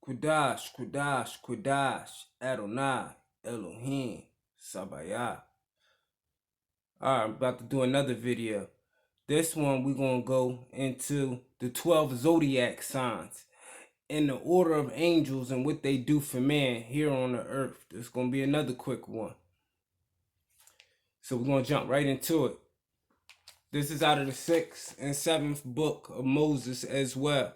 Kudash, Kudash, Kudash, Adonai, Elohim, Sabayah. Alright, I'm about to do another video. This one we're going to go into the 12 zodiac signs in the order of angels and what they do for man here on the earth. This is going to be another quick one. So we're going to jump right into it. This is out of the 6th and 7th book of Moses as well.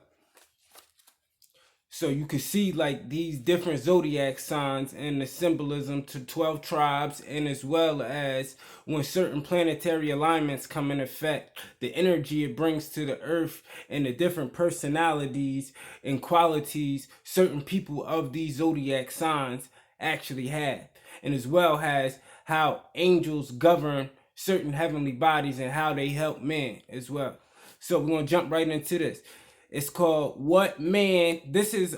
So you can see like these different zodiac signs and the symbolism to 12 tribes, and as well as when certain planetary alignments come in effect, the energy it brings to the earth and the different personalities and qualities certain people of these zodiac signs actually have, and as well as how angels govern certain heavenly bodies and how they help man as well. So we're going to jump right into this. It's called What Man. This is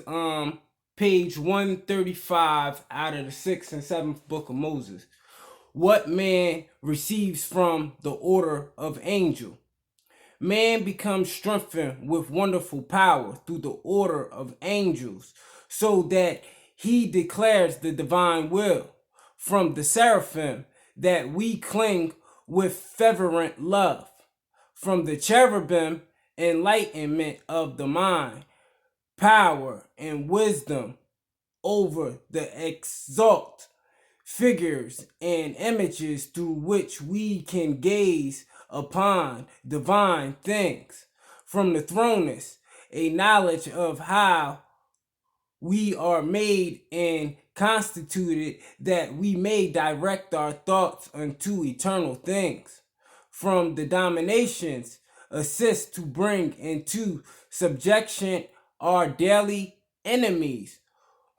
page 135 out of the 6th and 7th book of Moses. What man receives from the order of angel. Man becomes strengthened with wonderful power through the order of angels, so that he declares the divine will from the seraphim, that we cling with fervent love. From the cherubim, enlightenment of the mind, power and wisdom over the exalt figures and images through which we can gaze upon divine things. From the thronus, a knowledge of how we are made and constituted, that we may direct our thoughts unto eternal things. From the dominations, assist to bring into subjection our daily enemies,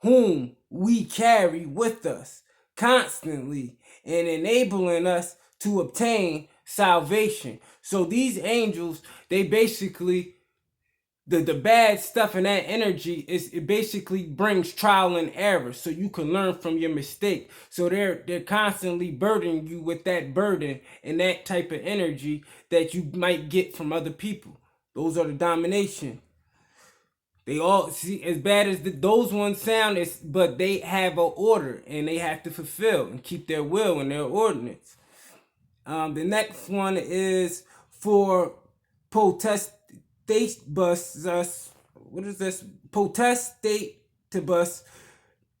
whom we carry with us constantly, and enabling us to obtain salvation. So these angels, they basically, the bad stuff in that energy is, it basically brings trial and error, so you can learn from your mistake. So they're constantly burdening you with that burden and that type of energy that you might get from other people. Those are the domination. They all see, as bad as those ones sound, but they have an order and they have to fulfill and keep their will and their ordinance. The next one is for potestabus. What is this? Potestabus,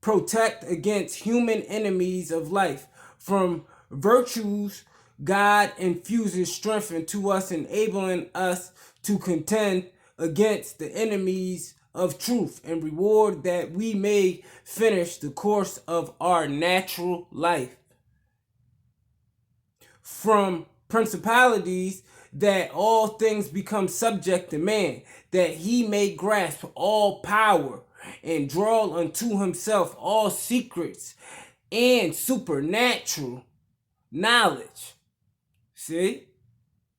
protect against human enemies of life. From virtues, God infuses strength into us, enabling us to contend against the enemies of truth, and reward that we may finish the course of our natural life. From principalities, that all things become subject to man, that he may grasp all power and draw unto himself all secrets and supernatural knowledge. See,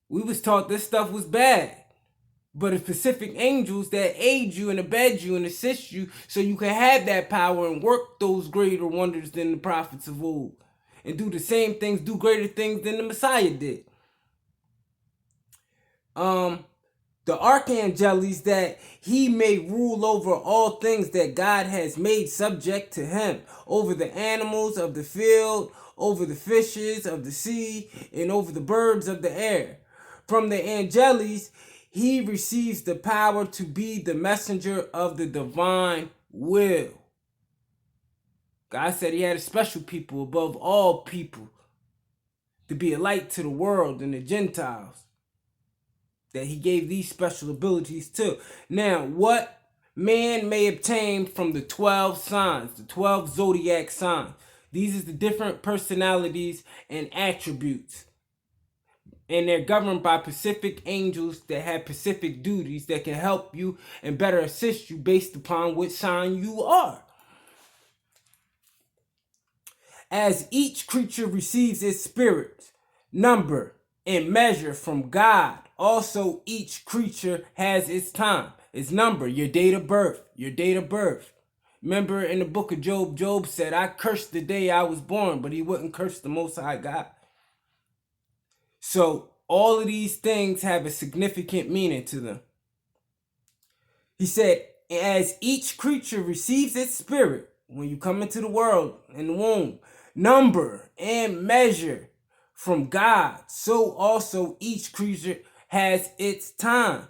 we was taught this stuff was bad, but it's specific angels that aid you and abet you and assist you, so you can have that power and work those greater wonders than the prophets of old, and do the same things, do greater things than the Messiah did. The archangels, that he may rule over all things that God has made subject to him, over the animals of the field, over the fishes of the sea, and over the birds of the air. From the angels, he receives the power to be the messenger of the divine will. God said he had a special people above all people, to be a light to the world and the Gentiles, that he gave these special abilities to. Now, what man may obtain from the 12 signs, the 12 zodiac signs. These are the different personalities and attributes. And they're governed by specific angels that have specific duties that can help you and better assist you based upon what sign you are. As each creature receives its spirit, number, and measure from God, also each creature has its time, its number, your date of birth, your date of birth. Remember in the book of Job, Job said, I cursed the day I was born, but he wouldn't curse the Most High God. So all of these things have a significant meaning to them. He said, As each creature receives its spirit when you come into the world in the womb, number and measure from God, so also each creature has its time.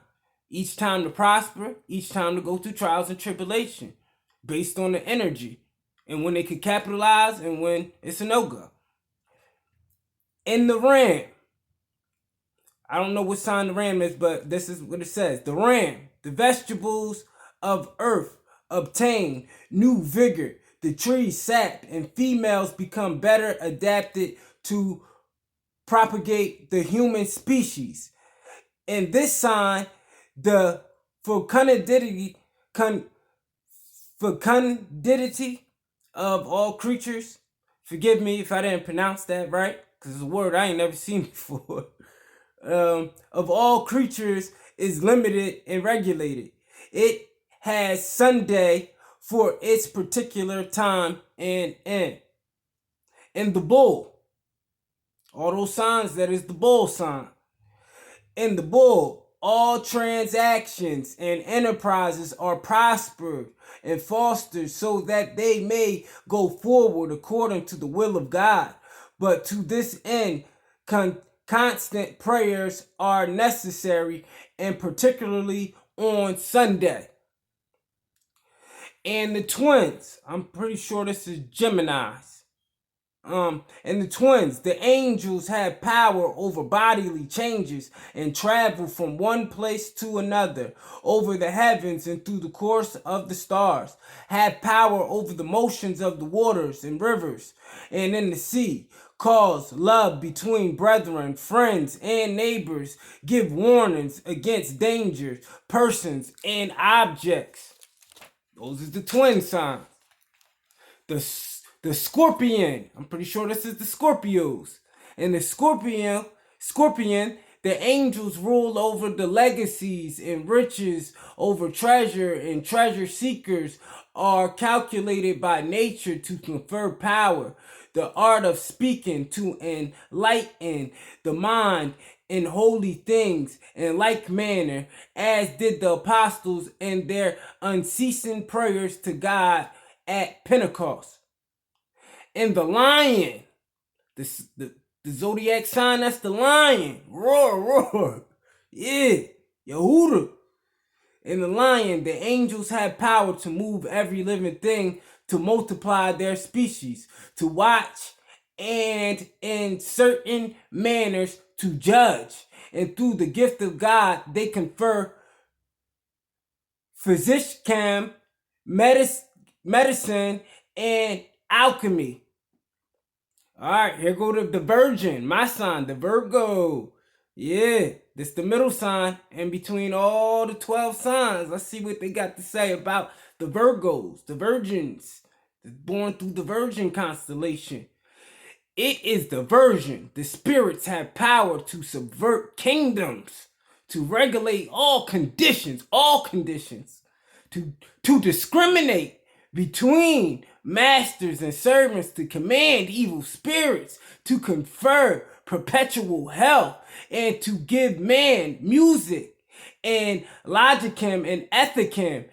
Each time to prosper, each time to go through trials and tribulation, based on the energy and when they can capitalize and when it's a no-go. In the ram, I don't know what sign the ram is, but this is what it says. The ram, the vegetables of earth obtain new vigor. The trees sap and females become better adapted to propagate the human species. In this sign, the fecundity of all creatures, forgive me if I didn't pronounce that right, because it's a word I ain't never seen before, of all creatures is limited and regulated. It has Sunday for its particular time and end. In the bull, all those signs, that is the bull sign. In the bull, all transactions and enterprises are prospered and fostered so that they may go forward according to the will of God. But to this end, constant prayers are necessary, and particularly on Sunday. And the twins, I'm pretty sure this is Gemini's. And the twins, the angels have power over bodily changes and travel from one place to another over the heavens and through the course of the stars, have power over the motions of the waters and rivers and in the sea, cause love between brethren, friends, and neighbors, give warnings against dangers, persons, and objects. Those are the twin signs. The scorpion, I'm pretty sure this is the Scorpios. And the scorpion, the angels rule over the legacies and riches, over treasure, and treasure seekers are calculated by nature to confer power. The art of speaking to enlighten the mind in holy things in like manner, as did the apostles in their unceasing prayers to God at Pentecost. And the lion, the zodiac sign, that's the lion. Roar, roar. Yeah, Yehuda. And the lion, the angels have power to move every living thing, to multiply their species, to watch, and in certain manners to judge. And through the gift of God, they confer physicam, medicine, and alchemy. All right, here go the Virgin, my sign, the Virgo. Yeah, this the middle sign in between all the 12 signs. Let's see what they got to say about the Virgos, the Virgins, born through the Virgin constellation. It is the Virgin. The spirits have power to subvert kingdoms, to regulate all conditions, to discriminate between masters and servants, to command evil spirits, to confer perpetual health, and to give man music and logicam and ethicam.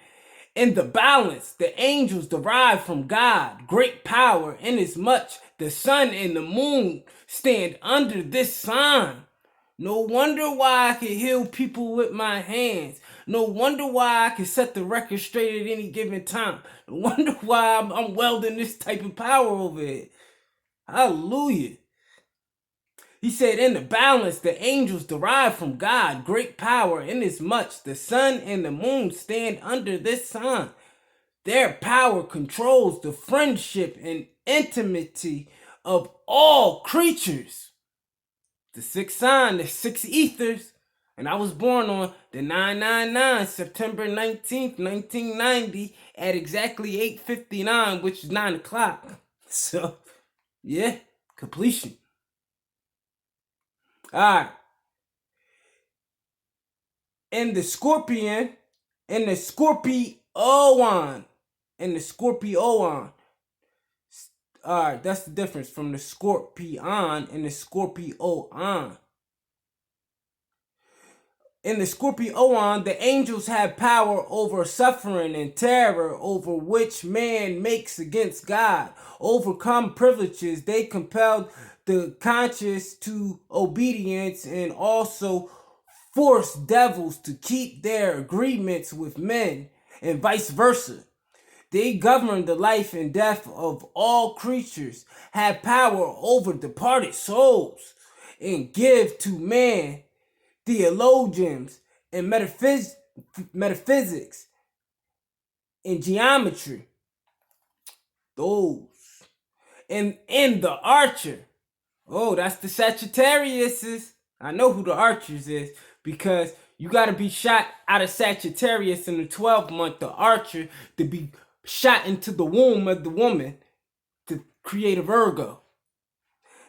In the balance, the angels derive from God great power, inasmuch the sun and the moon stand under this sign. No wonder why I can heal people with my hands. No wonder why I can set the record straight at any given time. No wonder why I'm welding this type of power over it. Hallelujah. He said, in the balance, the angels derive from God great power, inasmuch the sun and the moon stand under this sign. Their power controls the friendship and intimacy of all creatures. The sixth sign, the six ethers, and I was born on the 999, September 19th, 1990, at exactly 8:59, which is 9 o'clock. So, yeah, completion. All right. And the Scorpion, and the Scorpioan, and the Scorpioan. Alright, that's the difference from the Scorpion and the Scorpioan. In the Scorpio, the angels have power over suffering and terror over which man makes against God. Overcome privileges, they compelled the conscious to obedience and also force devils to keep their agreements with men and vice versa. They govern the life and death of all creatures, have power over departed souls, and give to man theologians and metaphysics and geometry. Those. And in the archer. Oh, that's the Sagittariuses. I know who the archers is because you got to be shot out of Sagittarius in the 12th month, the archer, to be shot into the womb of the woman to create a Virgo.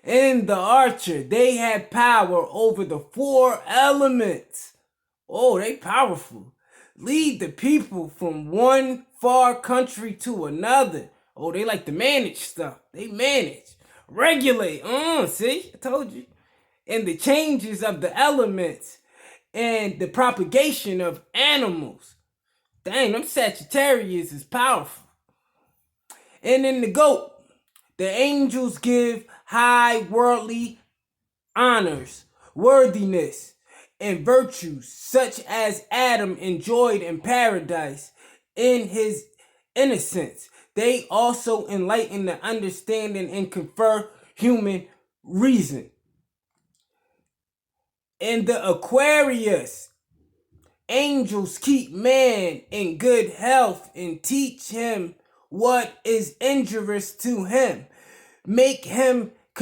In the archer, they have power over the 4 elements. Oh, they powerful. Lead the people from one far country to another. Oh, they like to manage stuff. They manage. Regulate. See? I told you. And the changes of the elements and the propagation of animals. Dang, them Sagittarius is powerful. And in the goat, the angels give high worldly honors, worthiness, and virtues such as Adam enjoyed in paradise in his innocence. They also enlighten the understanding and confer human reason. In the Aquarius, angels keep man in good health and teach him what is injurious to him, make him